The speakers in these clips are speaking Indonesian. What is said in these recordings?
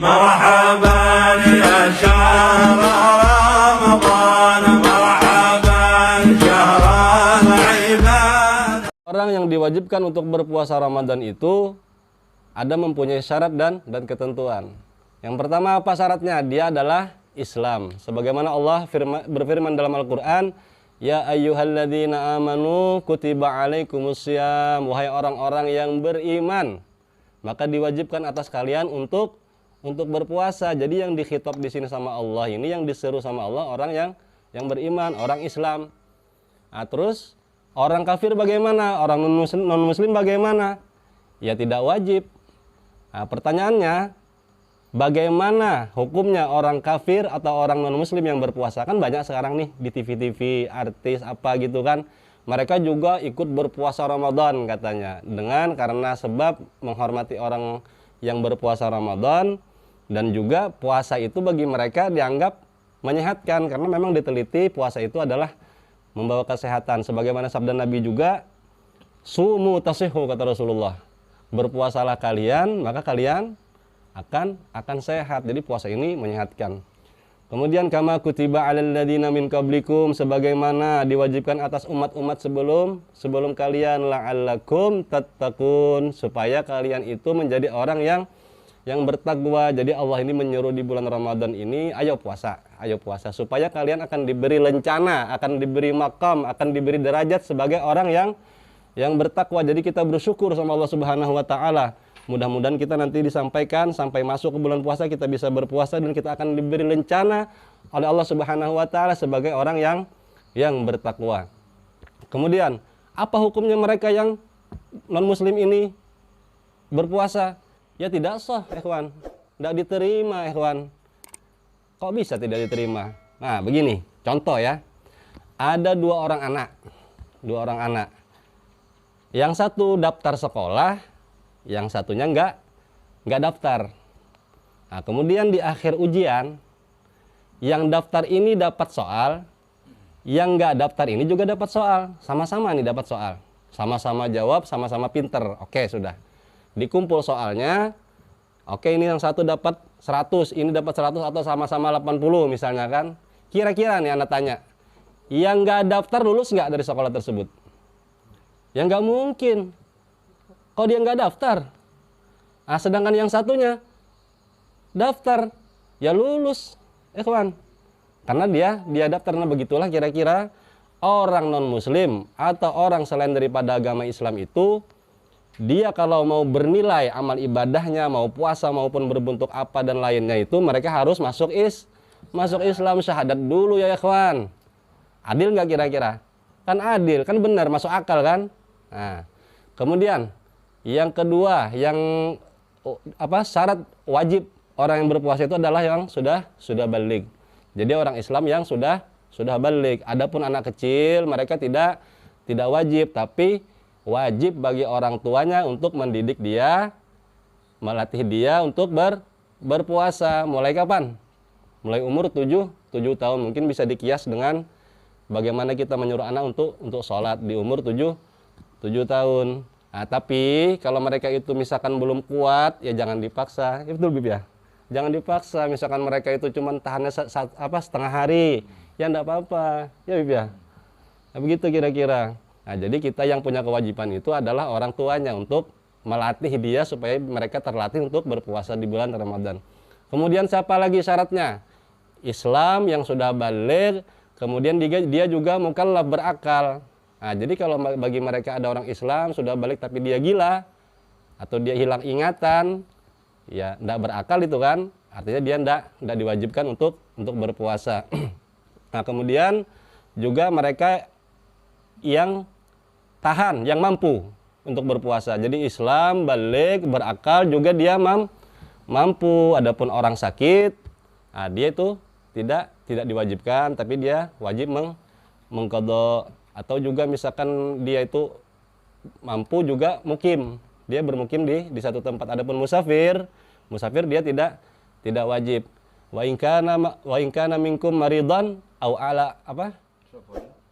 مرحبا يا شهر رمضان مرحبا شهر العباد. Orang yang diwajibkan untuk berpuasa Ramadan itu ada mempunyai syarat dan ketentuan. Yang pertama apa syaratnya? Dia adalah Islam. Sebagaimana Allah berfirman dalam Al-Qur'an, ya ayyuhalladzina amanu kutiba alaikumussyam, wahai orang-orang yang beriman, maka diwajibkan atas kalian untuk berpuasa. Jadi yang dikhitab di sini sama Allah ini, yang diseru sama Allah orang yang beriman, orang Islam. Nah, terus orang kafir bagaimana? Orang non muslim bagaimana? Ya tidak wajib. Nah, pertanyaannya, bagaimana hukumnya orang kafir atau orang non muslim yang berpuasa? Kan banyak sekarang nih di TV-TV artis apa gitu kan, mereka juga ikut berpuasa Ramadan katanya, karena sebab menghormati orang yang berpuasa Ramadan. Dan juga puasa itu bagi mereka dianggap menyehatkan, karena memang diteliti puasa itu adalah membawa kesehatan. Sebagaimana sabda Nabi juga, sumu tasihhu, kata Rasulullah, berpuasalah kalian maka kalian akan sehat. Jadi puasa ini menyehatkan. Kemudian kama kutiba 'alal ladzina min qablikum, sebagaimana diwajibkan atas umat-umat sebelum kalian, la'allakum tattaqun, supaya kalian itu menjadi orang yang bertakwa. Jadi Allah ini menyuruh di bulan Ramadan ini, ayo puasa supaya kalian akan diberi lencana, akan diberi makam, akan diberi derajat sebagai orang yang bertakwa. Jadi kita bersyukur sama Allah Subhanahu wa taala. Mudah-mudahan kita nanti disampaikan sampai masuk ke bulan puasa kita bisa berpuasa dan kita akan diberi lencana oleh Allah Subhanahu wa taala sebagai orang yang bertakwa. Kemudian, apa hukumnya mereka yang non muslim ini berpuasa? Ya tidak sah, ikhwan. Tidak diterima, ikhwan. Kok bisa tidak diterima? Nah, begini, contoh ya. Ada dua orang anak. Yang satu daftar sekolah, yang satunya enggak daftar. Nah, kemudian di akhir ujian, yang daftar ini dapat soal, yang enggak daftar ini juga dapat soal. Sama-sama nih dapat soal. Sama-sama jawab, sama-sama pinter. Oke, sudah. Dikumpul soalnya, oke ini yang satu dapat 100, ini dapat 100 atau sama-sama 80 misalnya kan. Kira-kira nih anak tanya, yang nggak daftar lulus nggak dari sekolah tersebut? Ya nggak mungkin. Kok dia nggak daftar? Nah, sedangkan yang satunya daftar, ya lulus, kawan. Karena dia daftar. Nah, begitulah kira-kira orang non muslim atau orang selain daripada agama Islam itu, dia kalau mau bernilai amal ibadahnya, mau puasa maupun berbentuk apa dan lainnya itu, mereka harus masuk Islam, syahadat dulu ya ikhwan. Adil nggak kira-kira? Kan adil, kan benar, masuk akal kan? Nah, kemudian yang kedua, yang syarat wajib orang yang berpuasa itu adalah yang sudah baligh. Jadi orang Islam yang sudah baligh. Adapun anak kecil, mereka tidak wajib, tapi wajib bagi orang tuanya untuk mendidik dia, melatih dia untuk berpuasa. Mulai kapan? Mulai umur 7 tahun. Mungkin bisa dikias dengan bagaimana kita menyuruh anak untuk sholat di umur 7 tahun. Nah, tapi kalau mereka itu misalkan belum kuat, ya jangan dipaksa. Ya, betul Bib ya? Jangan dipaksa. Misalkan mereka itu cuma tahannya setengah hari, ya enggak apa-apa. Ya Bib ya? Nah, begitu kira-kira. Nah, jadi kita yang punya kewajiban itu adalah orang tuanya untuk melatih dia supaya mereka terlatih untuk berpuasa di bulan Ramadan. Kemudian siapa lagi syaratnya? Islam yang sudah baligh, kemudian dia juga mukallaf, berakal. Nah, jadi kalau bagi mereka ada orang Islam sudah baligh tapi dia gila atau dia hilang ingatan, ya enggak berakal itu kan, artinya dia enggak diwajibkan untuk berpuasa. Nah, kemudian juga mereka yang tahan, yang mampu untuk berpuasa. Jadi Islam, baligh, berakal, juga dia mampu. Adapun orang sakit, nah dia itu tidak diwajibkan, tapi dia wajib mengqadha. Atau juga misalkan dia itu mampu juga mukim, dia bermukim di satu tempat. Adapun musafir dia tidak wajib. Wa in kana minkum maridan au ala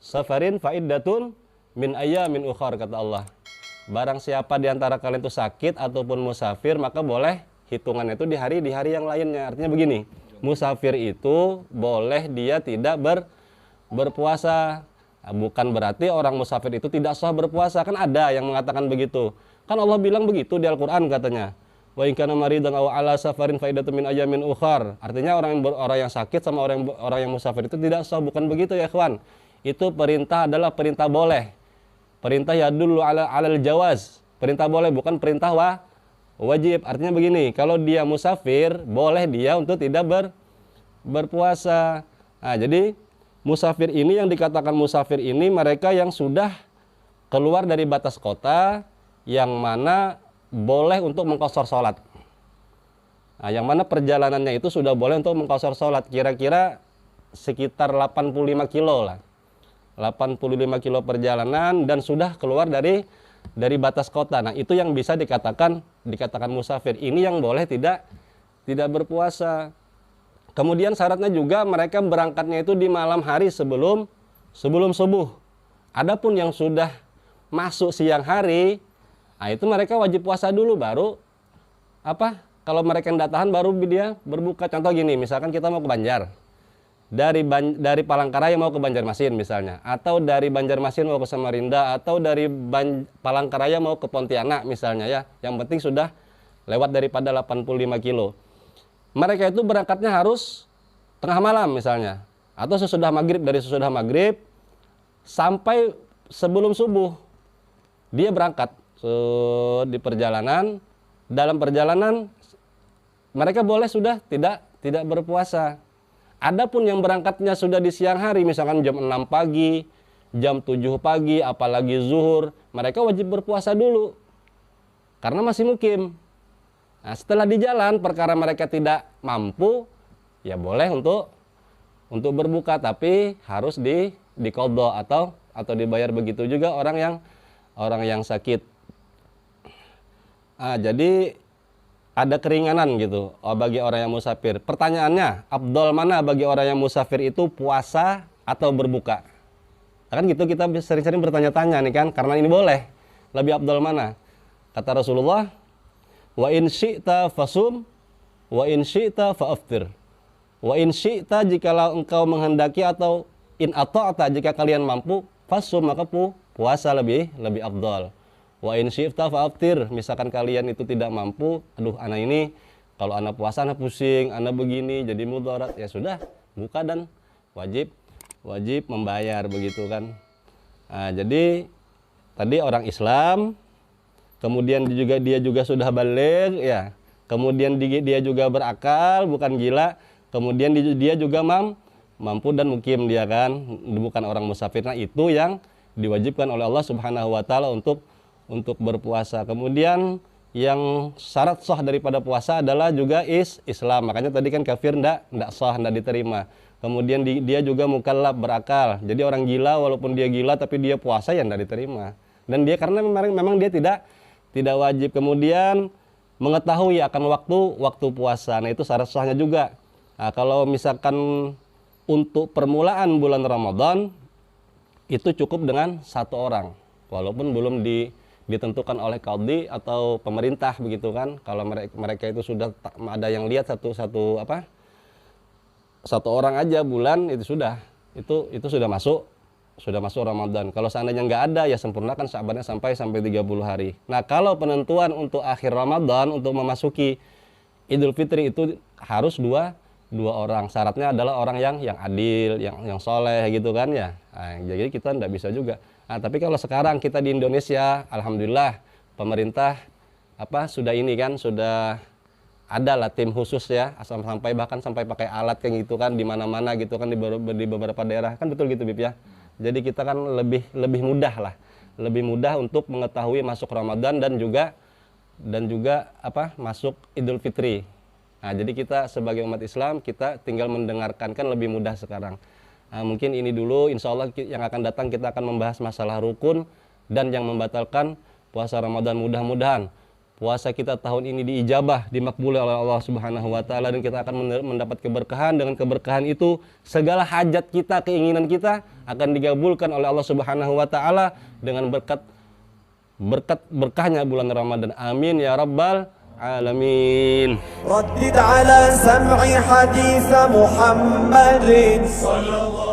safarin fa iddatun min ayyamin ukhar, kata Allah. Barang siapa di antara kalian itu sakit ataupun musafir, maka boleh hitungannya itu di hari yang lainnya. Artinya begini, musafir itu boleh dia tidak berpuasa. Nah, bukan berarti orang musafir itu tidak sah berpuasa. Kan ada yang mengatakan begitu. Kan Allah bilang begitu di Al-Qur'an katanya. Wa in kana maridan aw ala safarin faidatun min ayamin ukhar. Artinya orang yang sakit sama orang yang musafir itu tidak sah. Bukan begitu ya, ikhwan. Itu perintah adalah perintah boleh. Perintah yadullu alal jawaz. Perintah boleh, bukan perintah wajib. Artinya begini, kalau dia musafir, boleh dia untuk tidak berpuasa. Nah, jadi musafir ini, yang dikatakan musafir ini mereka yang sudah keluar dari batas kota, yang mana boleh untuk mengqashar sholat. Nah, yang mana perjalanannya itu sudah boleh untuk mengqashar sholat. Kira-kira sekitar 85 kilo lah. 85 kilo perjalanan dan sudah keluar dari batas kota. Nah, itu yang bisa dikatakan musafir. Ini yang boleh tidak berpuasa. Kemudian syaratnya juga mereka berangkatnya itu di malam hari sebelum subuh. Adapun yang sudah masuk siang hari, nah itu mereka wajib puasa dulu baru kalau mereka tidak tahan baru dia berbuka. Contoh gini, misalkan kita mau ke Banjar. Dari Palangkaraya mau ke Banjarmasin misalnya, atau dari Banjarmasin mau ke Samarinda, atau dari Palangkaraya mau ke Pontianak misalnya ya. Yang penting sudah lewat daripada 85 kilo. Mereka itu berangkatnya harus tengah malam misalnya, atau sesudah maghrib, dari sesudah maghrib sampai sebelum subuh dia berangkat di perjalanan. Dalam perjalanan mereka boleh sudah tidak berpuasa. Adapun yang berangkatnya sudah di siang hari, misalkan jam 6 pagi, jam 7 pagi, apalagi zuhur, mereka wajib berpuasa dulu. Karena masih mukim. Nah, setelah di jalan, perkara mereka tidak mampu, ya boleh untuk berbuka, tapi harus diqadha atau dibayar. Begitu juga orang yang sakit. Nah, jadi ada keringanan gitu bagi orang yang musafir. Pertanyaannya, afdal mana bagi orang yang musafir itu, puasa atau berbuka? Kan gitu, kita sering-sering bertanya-tanya nih kan, karena ini boleh. Lebih afdal mana? Kata Rasulullah, wa in syi'ta fasum, wa in syi'ta fa'aftir. Wa in syi'ta, jikalau engkau menghendaki, atau in ata'ta, jika kalian mampu, fasum, maka puasa lebih afdal. Wa in syi'ta fa'aftir, misalkan kalian itu tidak mampu, aduh anak ini kalau anak puasa anak pusing, anak begini jadi mudarat, ya sudah buka dan wajib membayar begitu kan. Nah, jadi tadi orang Islam, kemudian dia juga sudah baligh ya, kemudian dia juga berakal, bukan gila, kemudian dia juga mampu dan mukim dia kan, bukan orang musafir. Nah, itu yang diwajibkan oleh Allah Subhanahu wa taala untuk berpuasa. Kemudian yang syarat sah daripada puasa adalah juga Islam. Makanya tadi kan kafir ndak sah, ndak diterima. Kemudian dia juga mukallaf, berakal. Jadi orang gila, walaupun dia gila tapi dia puasa, ya ndak diterima. Dan dia karena memang dia tidak wajib. Kemudian mengetahui akan waktu puasa. Nah, itu syarat sahnya juga. Nah, kalau misalkan untuk permulaan bulan Ramadan itu cukup dengan satu orang, walaupun belum ditentukan oleh qadhi atau pemerintah begitu kan. Kalau mereka itu sudah ada yang lihat satu orang aja bulan, itu sudah masuk Ramadan. Kalau seandainya nggak ada, ya sempurnakan Sya'bannya sampai 30 hari. Nah, kalau penentuan untuk akhir Ramadan untuk memasuki Idul Fitri itu harus dua orang. Syaratnya adalah orang yang adil, yang soleh gitu kan ya. Nah, jadi kita nggak bisa juga. Nah, tapi kalau sekarang kita di Indonesia, alhamdulillah pemerintah sudah ada lah tim khusus ya, bahkan sampai pakai alat kayak gitu kan di mana-mana gitu kan, di beberapa daerah kan, betul gitu Bib ya. Jadi kita kan lebih mudah untuk mengetahui masuk Ramadan dan juga masuk Idul Fitri. Nah, jadi kita sebagai umat Islam, kita tinggal mendengarkan, kan lebih mudah sekarang. Nah, mungkin ini dulu, insya Allah yang akan datang kita akan membahas masalah rukun dan yang membatalkan puasa Ramadan. Mudah-mudahan puasa kita tahun ini diijabah, dimakbuli oleh Allah Subhanahu wa taala, dan kita akan mendapat keberkahan. Dengan keberkahan itu segala hajat kita, keinginan kita akan digabulkan oleh Allah Subhanahu wa taala dengan berkahnya bulan Ramadan. Amin ya rabbal alamin. ردد على سمع حديث محمد صلى الله